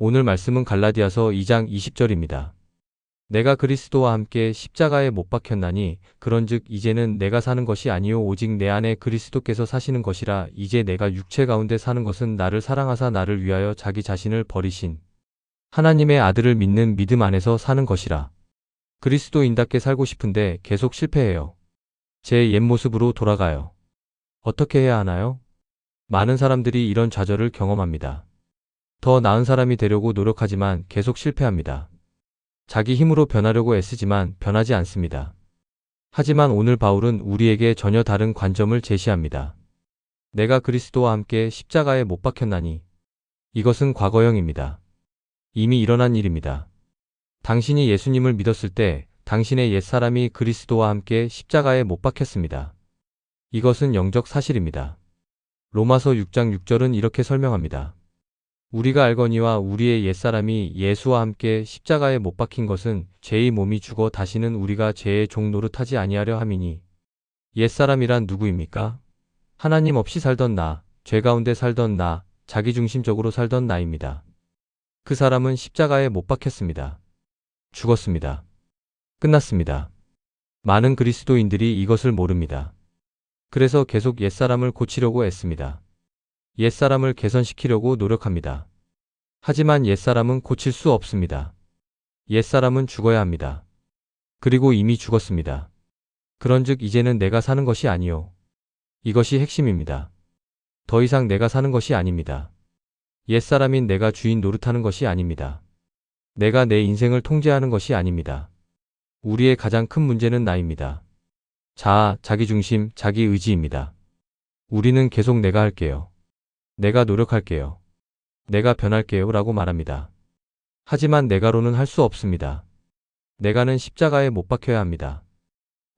오늘 말씀은 갈라디아서 2장 20절입니다. 내가 그리스도와 함께 십자가에 못 박혔나니 그런즉 이제는 내가 사는 것이 아니요 오직 내 안에 그리스도께서 사시는 것이라. 이제 내가 육체 가운데 사는 것은 나를 사랑하사 나를 위하여 자기 자신을 버리신 하나님의 아들을 믿는 믿음 안에서 사는 것이라. 그리스도인답게 살고 싶은데 계속 실패해요. 제 옛 모습으로 돌아가요. 어떻게 해야 하나요? 많은 사람들이 이런 좌절을 경험합니다. 더 나은 사람이 되려고 노력하지만 계속 실패합니다. 자기 힘으로 변하려고 애쓰지만 변하지 않습니다. 하지만 오늘 바울은 우리에게 전혀 다른 관점을 제시합니다. 내가 그리스도와 함께 십자가에 못 박혔나니 이것은 과거형입니다. 이미 일어난 일입니다. 당신이 예수님을 믿었을 때 당신의 옛사람이 그리스도와 함께 십자가에 못 박혔습니다. 이것은 영적 사실입니다. 로마서 6장 6절은 이렇게 설명합니다. 우리가 알거니와 우리의 옛사람이 예수와 함께 십자가에 못 박힌 것은 죄의 몸이 죽어 다시는 우리가 죄의 종 노릇하지 아니하려 함이니. 옛사람이란 누구입니까? 하나님 없이 살던 나, 죄 가운데 살던 나, 자기중심적으로 살던 나입니다. 그 사람은 십자가에 못 박혔습니다. 죽었습니다. 끝났습니다. 많은 그리스도인들이 이것을 모릅니다. 그래서 계속 옛사람을 고치려고 애씁니다. 옛사람을 개선시키려고 노력합니다. 하지만 옛사람은 고칠 수 없습니다. 옛사람은 죽어야 합니다. 그리고 이미 죽었습니다. 그런즉 이제는 내가 사는 것이 아니요. 이것이 핵심입니다. 더 이상 내가 사는 것이 아닙니다. 옛사람인 내가 주인 노릇하는 것이 아닙니다. 내가 내 인생을 통제하는 것이 아닙니다. 우리의 가장 큰 문제는 나입니다. 자아, 자기중심, 자기의지입니다. 우리는 계속 내가 할게요. 내가 노력할게요. 내가 변할게요 라고 말합니다. 하지만 내가로는 할 수 없습니다. 내가는 십자가에 못 박혀야 합니다.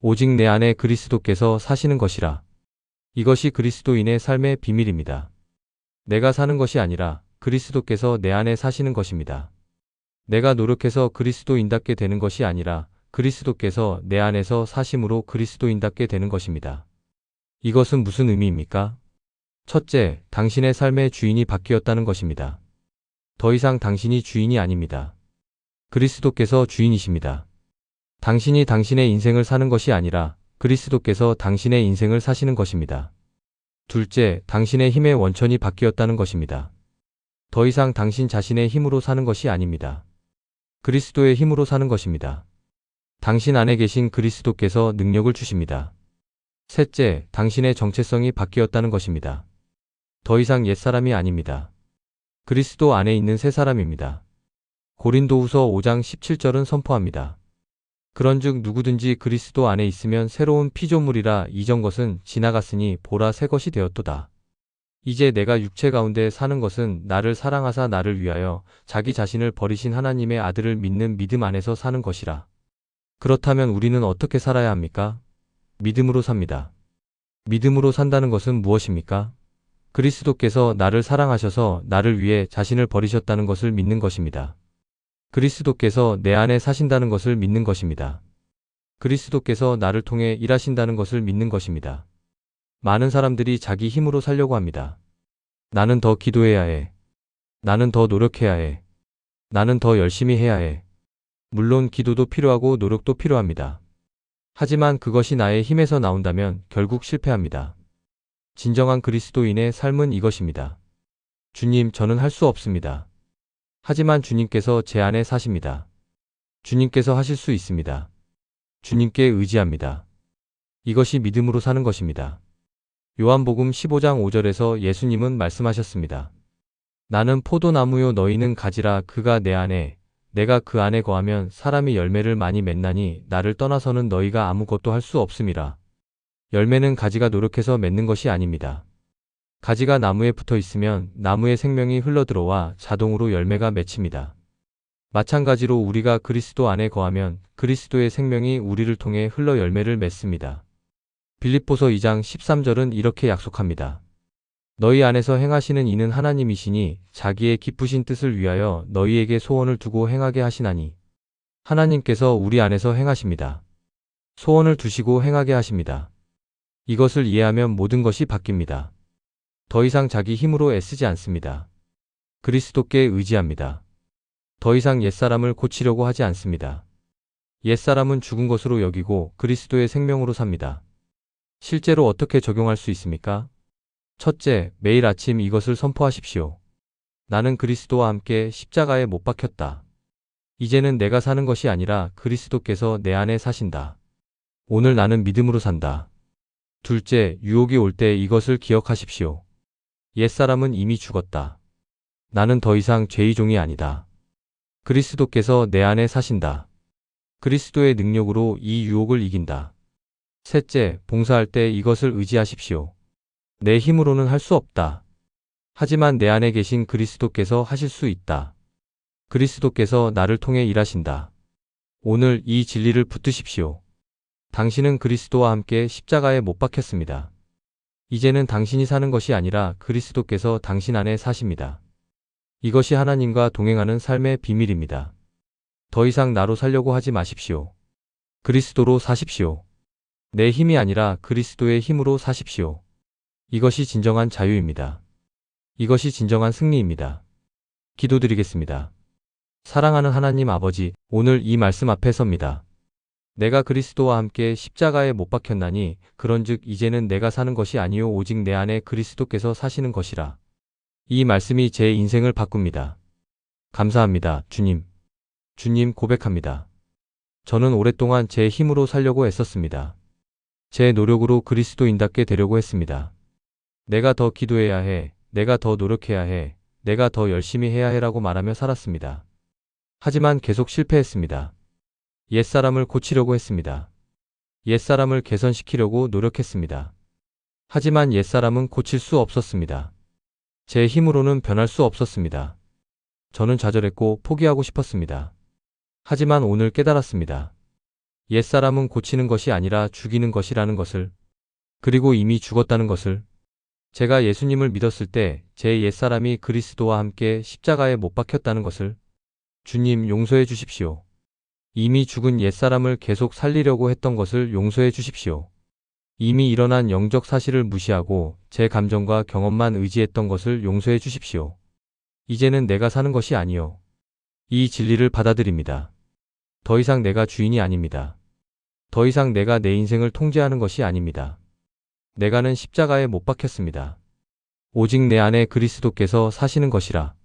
오직 내 안에 그리스도께서 사시는 것이라. 이것이 그리스도인의 삶의 비밀입니다. 내가 사는 것이 아니라 그리스도께서 내 안에 사시는 것입니다. 내가 노력해서 그리스도인답게 되는 것이 아니라 그리스도께서 내 안에서 사심으로 그리스도인답게 되는 것입니다. 이것은 무슨 의미입니까? 첫째, 당신의 삶의 주인이 바뀌었다는 것입니다. 더 이상 당신이 주인이 아닙니다. 그리스도께서 주인이십니다. 당신이 당신의 인생을 사는 것이 아니라 그리스도께서 당신의 인생을 사시는 것입니다. 둘째, 당신의 힘의 원천이 바뀌었다는 것입니다. 더 이상 당신 자신의 힘으로 사는 것이 아닙니다. 그리스도의 힘으로 사는 것입니다. 당신 안에 계신 그리스도께서 능력을 주십니다. 셋째, 당신의 정체성이 바뀌었다는 것입니다. 더 이상 옛사람이 아닙니다. 그리스도 안에 있는 새 사람입니다. 고린도후서 5장 17절은 선포합니다. 그런즉 누구든지 그리스도 안에 있으면 새로운 피조물이라. 이전 것은 지나갔으니 보라 새 것이 되었도다. 이제 내가 육체 가운데 사는 것은 나를 사랑하사 나를 위하여 자기 자신을 버리신 하나님의 아들을 믿는 믿음 안에서 사는 것이라. 그렇다면 우리는 어떻게 살아야 합니까? 믿음으로 삽니다. 믿음으로 산다는 것은 무엇입니까? 그리스도께서 나를 사랑하셔서 나를 위해 자신을 버리셨다는 것을 믿는 것입니다. 그리스도께서 내 안에 사신다는 것을 믿는 것입니다. 그리스도께서 나를 통해 일하신다는 것을 믿는 것입니다. 많은 사람들이 자기 힘으로 살려고 합니다. 나는 더 기도해야 해. 나는 더 노력해야 해. 나는 더 열심히 해야 해. 물론 기도도 필요하고 노력도 필요합니다. 하지만 그것이 나의 힘에서 나온다면 결국 실패합니다. 진정한 그리스도인의 삶은 이것입니다. 주님, 저는 할 수 없습니다. 하지만 주님께서 제 안에 사십니다. 주님께서 하실 수 있습니다. 주님께 의지합니다. 이것이 믿음으로 사는 것입니다. 요한복음 15장 5절에서 예수님은 말씀하셨습니다. 나는 포도나무요 너희는 가지라. 그가 내 안에 내가 그 안에 거하면 사람이 열매를 많이 맺나니 나를 떠나서는 너희가 아무것도 할 수 없음이라. 열매는 가지가 노력해서 맺는 것이 아닙니다. 가지가 나무에 붙어 있으면 나무의 생명이 흘러들어와 자동으로 열매가 맺힙니다. 마찬가지로 우리가 그리스도 안에 거하면 그리스도의 생명이 우리를 통해 흘러 열매를 맺습니다. 빌립보서 2장 13절은 이렇게 약속합니다. 너희 안에서 행하시는 이는 하나님이시니 자기의 기쁘신 뜻을 위하여 너희에게 소원을 두고 행하게 하시나니. 하나님께서 우리 안에서 행하십니다. 소원을 두시고 행하게 하십니다. 이것을 이해하면 모든 것이 바뀝니다. 더 이상 자기 힘으로 애쓰지 않습니다. 그리스도께 의지합니다. 더 이상 옛사람을 고치려고 하지 않습니다. 옛사람은 죽은 것으로 여기고 그리스도의 생명으로 삽니다. 실제로 어떻게 적용할 수 있습니까? 첫째, 매일 아침 이것을 선포하십시오. 나는 그리스도와 함께 십자가에 못 박혔다. 이제는 내가 사는 것이 아니라 그리스도께서 내 안에 사신다. 오늘 나는 믿음으로 산다. 둘째, 유혹이 올 때 이것을 기억하십시오. 옛사람은 이미 죽었다. 나는 더 이상 죄의 종이 아니다. 그리스도께서 내 안에 사신다. 그리스도의 능력으로 이 유혹을 이긴다. 셋째, 봉사할 때 이것을 의지하십시오. 내 힘으로는 할 수 없다. 하지만 내 안에 계신 그리스도께서 하실 수 있다. 그리스도께서 나를 통해 일하신다. 오늘 이 진리를 붙드십시오. 당신은 그리스도와 함께 십자가에 못 박혔습니다. 이제는 당신이 사는 것이 아니라 그리스도께서 당신 안에 사십니다. 이것이 하나님과 동행하는 삶의 비밀입니다. 더 이상 나로 살려고 하지 마십시오. 그리스도로 사십시오. 내 힘이 아니라 그리스도의 힘으로 사십시오. 이것이 진정한 자유입니다. 이것이 진정한 승리입니다. 기도드리겠습니다. 사랑하는 하나님 아버지, 오늘 이 말씀 앞에 섭니다. 내가 그리스도와 함께 십자가에 못 박혔나니 그런즉 이제는 내가 사는 것이 아니요 오직 내 안에 그리스도께서 사시는 것이라. 이 말씀이 제 인생을 바꿉니다. 감사합니다, 주님. 주님, 고백합니다. 저는 오랫동안 제 힘으로 살려고 애썼습니다. 제 노력으로 그리스도인답게 되려고 했습니다. 내가 더 기도해야 해, 내가 더 노력해야 해, 내가 더 열심히 해야 해라고 말하며 살았습니다. 하지만 계속 실패했습니다. 옛사람을 고치려고 했습니다. 옛사람을 개선시키려고 노력했습니다. 하지만 옛사람은 고칠 수 없었습니다. 제 힘으로는 변할 수 없었습니다. 저는 좌절했고 포기하고 싶었습니다. 하지만 오늘 깨달았습니다. 옛사람은 고치는 것이 아니라 죽이는 것이라는 것을, 그리고 이미 죽었다는 것을. 제가 예수님을 믿었을 때 제 옛사람이 그리스도와 함께 십자가에 못 박혔다는 것을, 주님 용서해 주십시오. 이미 죽은 옛사람을 계속 살리려고 했던 것을 용서해 주십시오. 이미 일어난 영적 사실을 무시하고 제 감정과 경험만 의지했던 것을 용서해 주십시오. 이제는 내가 사는 것이 아니요. 이 진리를 받아들입니다. 더 이상 내가 주인이 아닙니다. 더 이상 내가 내 인생을 통제하는 것이 아닙니다. 내가는 십자가에 못 박혔습니다. 오직 내 안에 그리스도께서 사시는 것이라.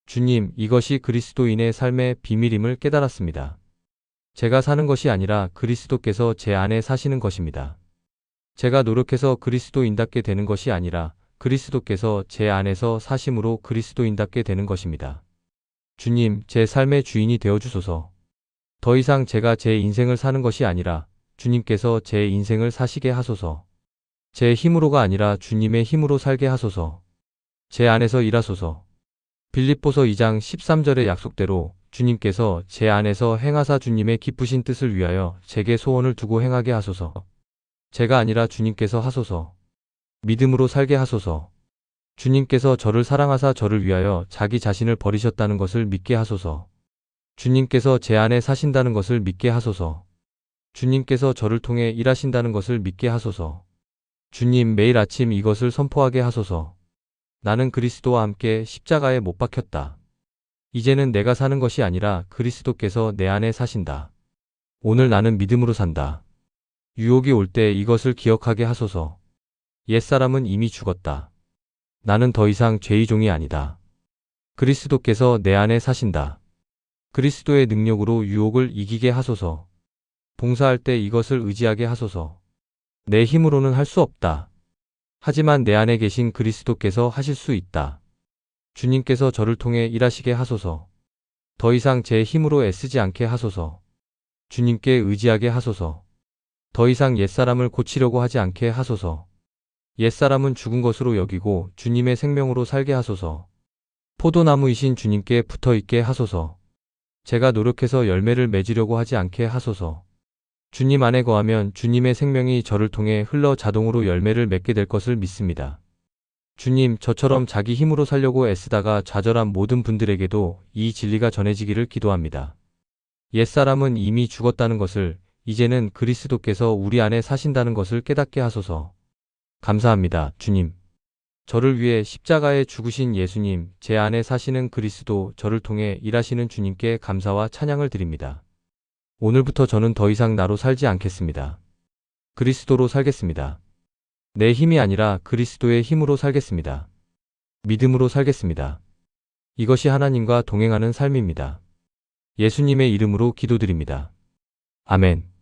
주님, 이것이 그리스도인의 삶의 비밀임을 깨달았습니다. 제가 사는 것이 아니라 그리스도께서 제 안에 사시는 것입니다. 제가 노력해서 그리스도인답게 되는 것이 아니라 그리스도께서 제 안에서 사심으로 그리스도인답게 되는 것입니다. 주님, 제 삶의 주인이 되어주소서. 더 이상 제가 제 인생을 사는 것이 아니라 주님께서 제 인생을 사시게 하소서. 제 힘으로가 아니라 주님의 힘으로 살게 하소서. 제 안에서 일하소서. 빌립보서 2장 13절의 약속대로 주님께서 제 안에서 행하사 주님의 기쁘신 뜻을 위하여 제게 소원을 두고 행하게 하소서. 제가 아니라 주님께서 하소서. 믿음으로 살게 하소서. 주님께서 저를 사랑하사 저를 위하여 자기 자신을 버리셨다는 것을 믿게 하소서. 주님께서 제 안에 사신다는 것을 믿게 하소서. 주님께서 저를 통해 일하신다는 것을 믿게 하소서. 주님, 매일 아침 이것을 선포하게 하소서. 나는 그리스도와 함께 십자가에 못 박혔다. 이제는 내가 사는 것이 아니라 그리스도께서 내 안에 사신다. 오늘 나는 믿음으로 산다. 유혹이 올 때 이것을 기억하게 하소서. 옛사람은 이미 죽었다. 나는 더 이상 죄의 종이 아니다. 그리스도께서 내 안에 사신다. 그리스도의 능력으로 유혹을 이기게 하소서. 봉사할 때 이것을 의지하게 하소서. 내 힘으로는 할 수 없다. 하지만 내 안에 계신 그리스도께서 하실 수 있다. 주님께서 저를 통해 일하시게 하소서. 더 이상 제 힘으로 애쓰지 않게 하소서. 주님께 의지하게 하소서. 더 이상 옛사람을 고치려고 하지 않게 하소서. 옛사람은 죽은 것으로 여기고 주님의 생명으로 살게 하소서. 포도나무이신 주님께 붙어있게 하소서. 제가 노력해서 열매를 맺으려고 하지 않게 하소서. 주님 안에 거하면 주님의 생명이 저를 통해 흘러 자동으로 열매를 맺게 될 것을 믿습니다. 주님, 저처럼 자기 힘으로 살려고 애쓰다가 좌절한 모든 분들에게도 이 진리가 전해지기를 기도합니다. 옛사람은 이미 죽었다는 것을, 이제는 그리스도께서 우리 안에 사신다는 것을 깨닫게 하소서. 감사합니다, 주님. 저를 위해 십자가에 죽으신 예수님, 제 안에 사시는 그리스도, 저를 통해 일하시는 주님께 감사와 찬양을 드립니다. 오늘부터 저는 더 이상 나로 살지 않겠습니다. 그리스도로 살겠습니다. 내 힘이 아니라 그리스도의 힘으로 살겠습니다. 믿음으로 살겠습니다. 이것이 하나님과 동행하는 삶입니다. 예수님의 이름으로 기도드립니다. 아멘.